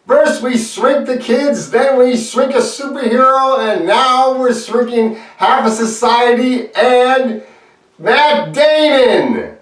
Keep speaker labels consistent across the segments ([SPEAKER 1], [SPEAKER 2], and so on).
[SPEAKER 1] First we shrink the kids, then we shrink a superhero, and now we're shrinking half a society and Matt Damon!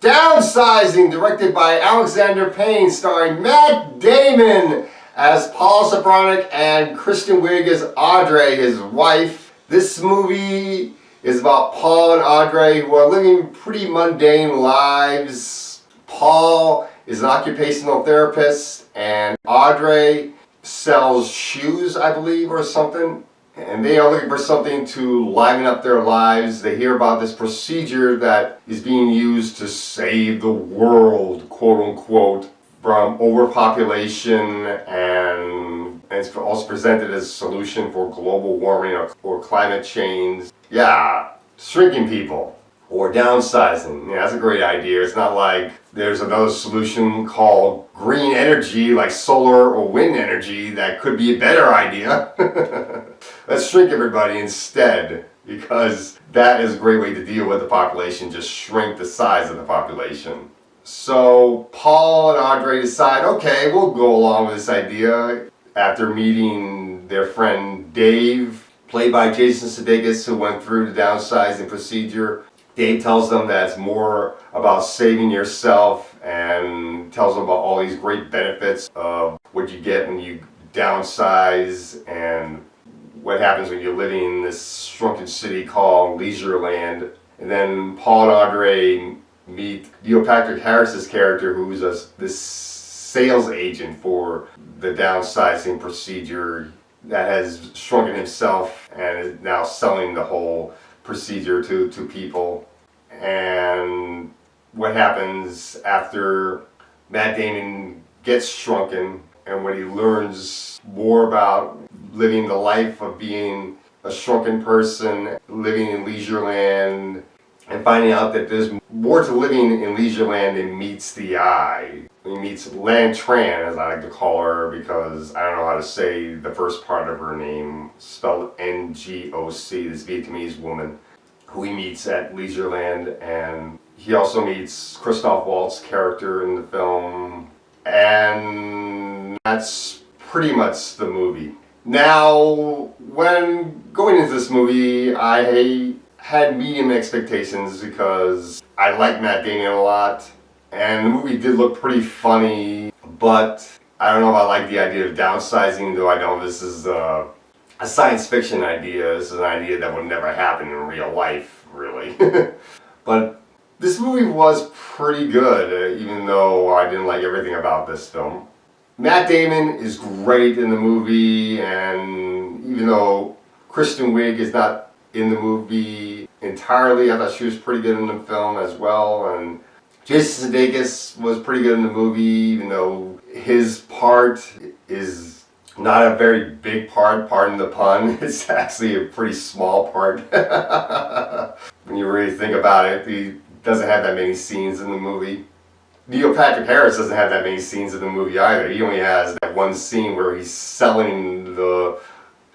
[SPEAKER 1] Downsizing, directed by Alexander Payne, starring Matt Damon as Paul Sobronic and Kristen Wiig as Audrey, his wife. This movie is about Paul and Audrey, who are living pretty mundane lives. Paul is an occupational therapist, and Audrey sells shoes, I believe, or something. And they are looking for something to liven up their lives. They hear about this procedure that is being used to save the world, quote unquote, from overpopulation, and it's also presented as a solution for global warming or climate change. Yeah, shrinking people or downsizing. Yeah, that's a great idea. It's not like there's another solution called green energy, like solar or wind energy, that could be a better idea. Let's shrink everybody instead, because that is a great way to deal with the population, just shrink the size of the population. So Paul and Audrey decide, okay, we'll go along with this idea. After meeting their friend Dave, played by Jason Sudeikis, who went through the downsizing procedure, Dave tells them that it's more about saving yourself and tells them about all these great benefits of what you get when you downsize and what happens when you're living in this shrunken city called Leisureland. And then Paul and Audrey meet Neil Patrick Harris's character, who's this sales agent for the downsizing procedure that has shrunken himself and is now selling the whole procedure to people. And what happens after Matt Damon gets shrunken, and when he learns more about living the life of being a shrunken person, living in Leisureland, and finding out that there's more to living in Leisureland than meets the eye. He meets Lan Tran, as I like to call her, because I don't know how to say the first part of her name, spelled N-G-O-C, this Vietnamese woman, who he meets at Leisureland. And he also meets Christoph Waltz's character in the film, and that's pretty much the movie. Now, when going into this movie, I had medium expectations because I like Matt Damon a lot, and the movie did look pretty funny, but I don't know if I like the idea of downsizing, though I know this is a science fiction idea. This is an idea that would never happen in real life, really. But this movie was pretty good, even though I didn't like everything about this film. Matt Damon is great in the movie, and even though Kristen Wiig is not in the movie entirely, I thought she was pretty good in the film as well. And Jason Sudeikis was pretty good in the movie, even though his part is not a very big part, pardon the pun. It's actually a pretty small part. When you really think about it, he doesn't have that many scenes in the movie. Neil Patrick Harris doesn't have that many scenes in the movie either. He only has that one scene where he's selling the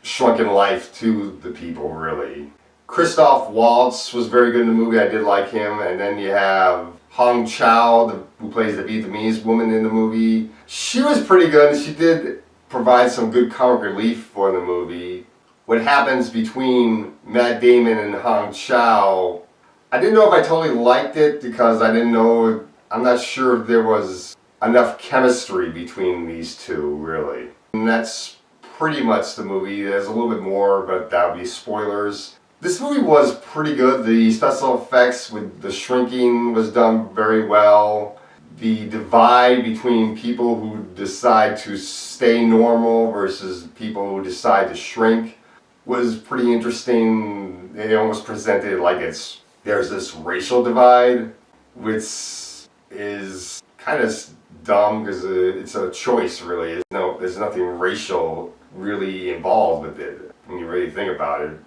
[SPEAKER 1] shrunken life to the people, really. Christoph Waltz was very good in the movie. I did like him. And then you have Hong Chow, who plays the Vietnamese woman in the movie. She was pretty good, and she did provide some good comic relief for the movie. What happens between Matt Damon and Hong Chow, I didn't know if I totally liked it, because I'm not sure if there was enough chemistry between these two, really. And that's pretty much the movie. There's a little bit more, but that would be spoilers. This movie was pretty good. The special effects with the shrinking was done very well. The divide between people who decide to stay normal versus people who decide to shrink was pretty interesting. They almost presented it like there's this racial divide, which is kind of dumb because it's a choice, really. There's nothing racial really involved with it when you really think about it.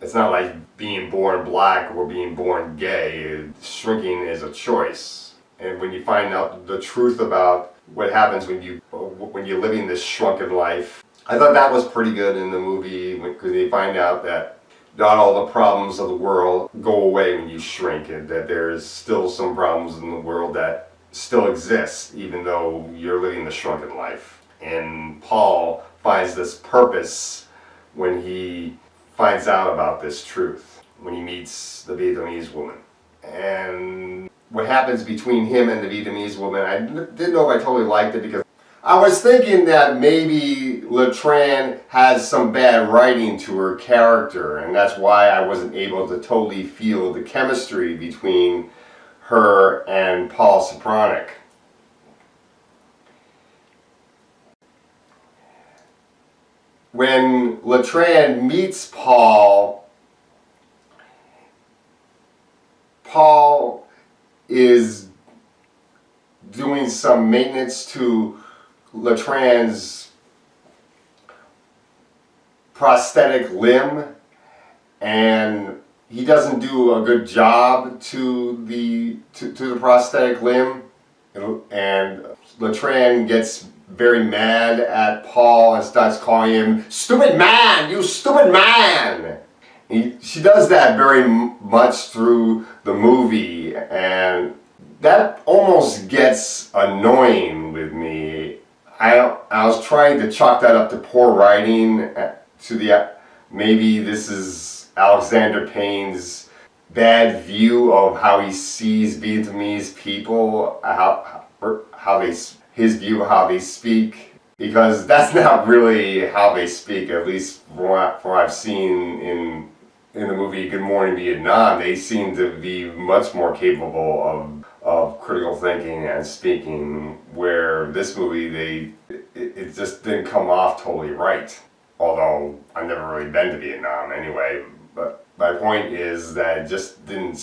[SPEAKER 1] It's not like being born black or being born gay. Shrinking is a choice. And when you find out the truth about what happens when you're living this shrunken life, I thought that was pretty good in the movie, because you find out that not all the problems of the world go away when you shrink, and that there's still some problems in the world that still exist even though you're living the shrunken life. And Paul finds this purpose when he finds out about this truth, when he meets the Vietnamese woman. And what happens between him and the Vietnamese woman, I didn't know if I totally liked it, because I was thinking that maybe Letran has some bad writing to her character, and that's why I wasn't able to totally feel the chemistry between her and Paul Sopronic. When Letran meets Paul, Paul is doing some maintenance to Letran's prosthetic limb, and he doesn't do a good job to the prosthetic limb, and Letran gets very mad at Paul and starts calling him "stupid man, you stupid man." She does that very much through the movie, and that almost gets annoying with me. I was trying to chalk that up to poor writing, maybe this is Alexander Payne's bad view of how he sees Vietnamese people, his view of how they speak, because that's not really how they speak, at least from what I've seen in the movie Good Morning Vietnam. They seem to be much more capable of critical thinking and speaking, where this movie, it just didn't come off totally right. Although I've never really been to Vietnam anyway, but my point is that it just didn't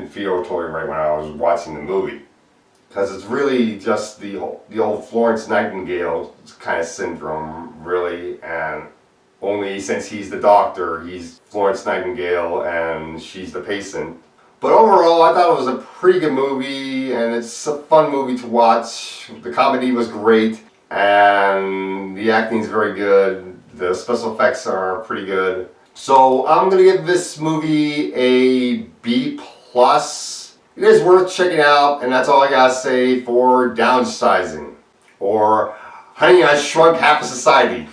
[SPEAKER 1] feel totally right when I was watching the movie. Because it's really just the old Florence Nightingale kind of syndrome, really, and only since he's the doctor, he's Florence Nightingale and she's the patient. But overall, I thought it was a pretty good movie, and it's a fun movie to watch. The comedy was great, and the acting is very good. The special effects are pretty good. So I'm going to give this movie a B+. It is worth checking out, and that's all I gotta say for Downsizing. Or, honey, I shrunk half of society.